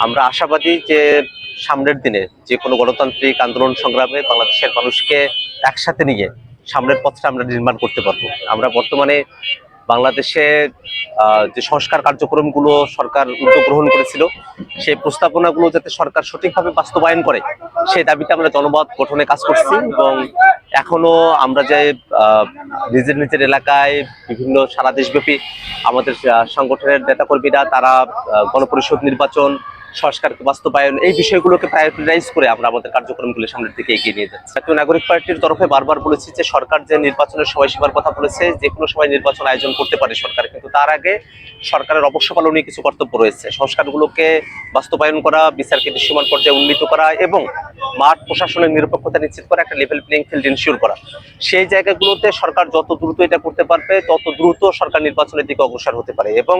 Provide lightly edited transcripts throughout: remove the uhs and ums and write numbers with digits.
আমরা আশাবাদী যে সামনের দিনে যে কোনো গণতান্ত্রিক আন্দোলন সংগ্রামে বাংলাদেশের মানুষকে একসাথে নিয়ে সামনের পথটা আমরা নির্মাণ করতে পারবো। আমরা বর্তমানে বাংলাদেশে যে সংস্কার কার্যক্রমগুলো সরকার উদ্যোগ গ্রহণ করেছিল, সেই প্রস্তাবনাগুলো যাতে সরকার সঠিকভাবে বাস্তবায়ন করে সেই দাবিতে আমরা জনমত গঠনে কাজ করছি। এবং এখনো আমরা যে নিজের নিজের এলাকায় বিভিন্ন সারা দেশব্যাপী আমাদের সংগঠনের নেতাকর্মীরা তারা গণপরিষদ নির্বাচন, সংস্কার বাস্তবায়ন এই বিষয়গুলোকে প্রায়োরিটাইজ করে আমরা আমাদের কার্যক্রমগুলো সামনের দিকে এগিয়ে নিয়ে যাচ্ছি। জাতীয় নাগরিক পার্টির তরফে বারবার বলেছি যে সরকার যে নির্বাচনের সময়সীমার কথা বলেছে, যে কোনো সময় নির্বাচন আয়োজন করতে পারে সরকার, কিন্তু তার আগে সরকারের অবশ্য পালনীয় কিছু কর্তব্য রয়েছে। সংস্কারগুলোকে বাস্তবায়ন করা, বিচারকে দৃশ্যমান পর্যায়ে উন্নীত করা এবং মাঠ প্রশাসনের নিরপেক্ষতা নিশ্চিত করা, একটা লেভেল প্লেইং ফিল্ড ইনশিওর করা। সেই জায়গাগুলোতে সরকার যত দ্রুত এটা করতে পারবে তত দ্রুত সরকার নির্বাচনের দিকে অগ্রসর হতে পারে। এবং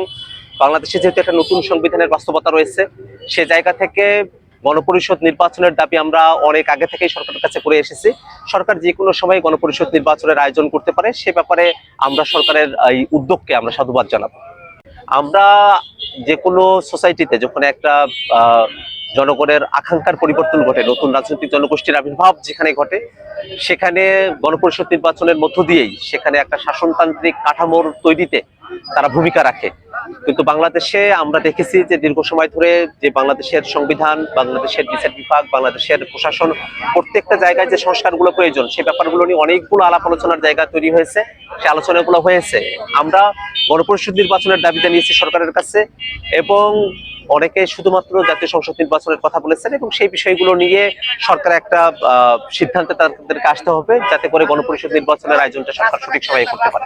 বাংলাদেশে যেহেতু একটা নতুন সংবিধানের বাস্তবতা রয়েছে, সে জায়গা থেকে গণপরিষদ নির্বাচনের দাবি আমরা অনেক আগে থেকেই সরকারের কাছে করে এসেছি। সরকার যে কোনো সময় গণপরিষদ নির্বাচনের আয়োজন করতে পারে, সে ব্যাপারে আমরা সরকারের এই উদ্যোগকে আমরা সাধুবাদ জানাবো। আমরা যে কোনো সোসাইটিতে যখন একটা জনগণের আকাঙ্ক্ষার পরিবর্তন ঘটে, নতুন রাজনৈতিক জনগোষ্ঠীর আবির্ভাব যেখানে ঘটে, সেখানে গণপরিষদ নির্বাচনের মধ্য দিয়েই সেখানে একটা শাসনতান্ত্রিক কাঠামোর তৈরিতে তারা ভূমিকা রাখে। কিন্তু বাংলাদেশে আমরা দেখেছি যে দীর্ঘ সময় ধরে যে বাংলাদেশের সংবিধান, বাংলাদেশের বিচার বিভাগ, বাংলাদেশের প্রশাসন, প্রত্যেকটা জায়গায় যে সংস্কারগুলো প্রয়োজন সে ব্যাপারগুলো নিয়ে অনেকগুলো আলাপ আলোচনার জায়গা তৈরি হয়েছে, সে আলোচনাগুলো হয়েছে। আমরা গণপরিষদ নির্বাচনের দাবি জানিয়েছি সরকারের কাছে এবং অনেকে শুধুমাত্র জাতীয় সংসদ নির্বাচনের কথা বলেছেন এবং সেই বিষয়গুলো নিয়ে সরকার একটা সিদ্ধান্তে তাদেরকে আসতে হবে যাতে করে গণপরিষদ নির্বাচনের আয়োজনটা সরকার সঠিক সময়ে করতে পারে।